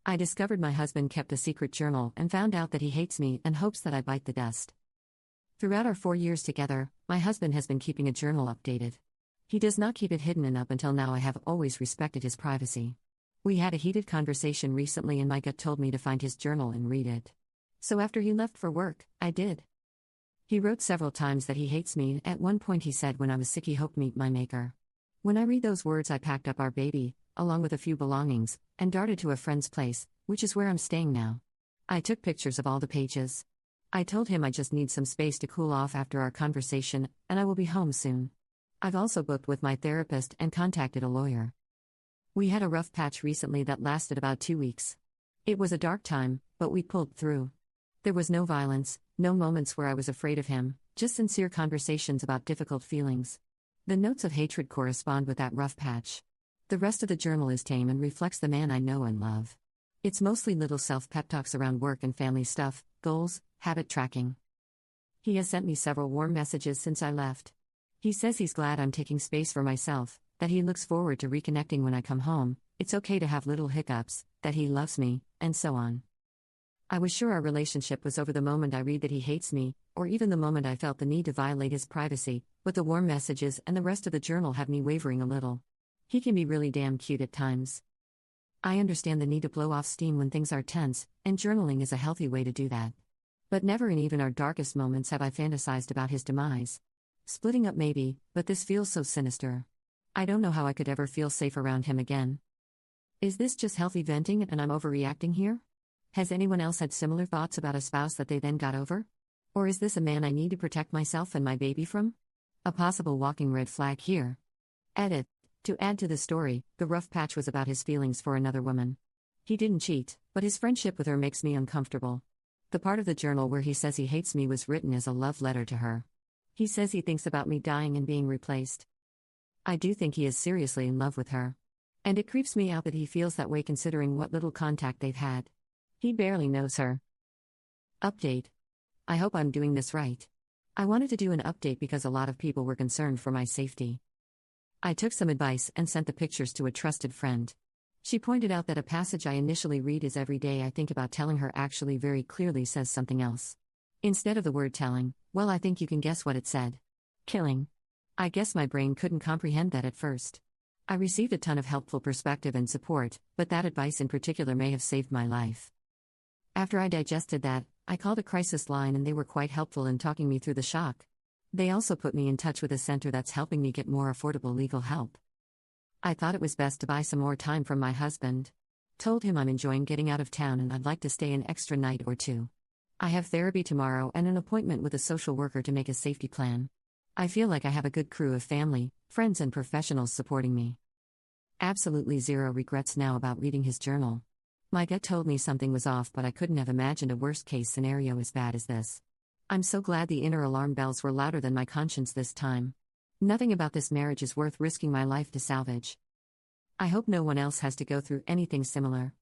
I discovered my husband kept a secret journal and found out that he hates me and hopes that I bite the dust. Throughout our 4 years together, my husband has been keeping a journal updated. He does not keep it hidden, and up until now I have always respected his privacy. We had a heated conversation recently and my gut told me to find his journal and read it. So after he left for work, I did. He wrote several times that he hates me. At one point he said when I was sick he hoped meet my maker. When I read those words I packed up our baby, along with a few belongings, and darted to a friend's place, which is where I'm staying now. I took pictures of all the pages. I told him I just need some space to cool off after our conversation, and I will be home soon. I've also booked with my therapist and contacted a lawyer. We had a rough patch recently that lasted about 2 weeks. It was a dark time, but we pulled through. There was no violence, no moments where I was afraid of him, just sincere conversations about difficult feelings. The notes of hatred correspond with that rough patch. The rest of the journal is tame and reflects the man I know and love. It's mostly little self-pep talks around work and family stuff, goals, habit tracking. He has sent me several warm messages since I left. He says he's glad I'm taking space for myself, that he looks forward to reconnecting when I come home, it's okay to have little hiccups, that he loves me, and so on. I was sure our relationship was over the moment I read that he hates me, or even the moment I felt the need to violate his privacy, but the warm messages and the rest of the journal have me wavering a little. He can be really damn cute at times. I understand the need to blow off steam when things are tense, and journaling is a healthy way to do that. But never in even our darkest moments have I fantasized about his demise. Splitting up maybe, but this feels so sinister. I don't know how I could ever feel safe around him again. Is this just healthy venting and I'm overreacting here? Has anyone else had similar thoughts about a spouse that they then got over? Or is this a man I need to protect myself and my baby from? A possible walking red flag here. Edit. To add to the story, the rough patch was about his feelings for another woman. He didn't cheat, but his friendship with her makes me uncomfortable. The part of the journal where he says he hates me was written as a love letter to her. He says he thinks about me dying and being replaced. I do think he is seriously in love with her. And it creeps me out that he feels that way considering what little contact they've had. He barely knows her. Update. I hope I'm doing this right. I wanted to do an update because a lot of people were concerned for my safety. I took some advice and sent the pictures to a trusted friend. She pointed out that a passage I initially read is every day I think about telling her actually very clearly says something else. Instead of the word telling, well, I think you can guess what it said. Killing. I guess my brain couldn't comprehend that at first. I received a ton of helpful perspective and support, but that advice in particular may have saved my life. After I digested that, I called a crisis line and they were quite helpful in talking me through the shock. They also put me in touch with a center that's helping me get more affordable legal help. I thought it was best to buy some more time from my husband. Told him I'm enjoying getting out of town and I'd like to stay an extra night or two. I have therapy tomorrow and an appointment with a social worker to make a safety plan. I feel like I have a good crew of family, friends and professionals supporting me. Absolutely zero regrets now about reading his journal. My gut told me something was off, but I couldn't have imagined a worst-case scenario as bad as this. I'm so glad the inner alarm bells were louder than my conscience this time. Nothing about this marriage is worth risking my life to salvage. I hope no one else has to go through anything similar.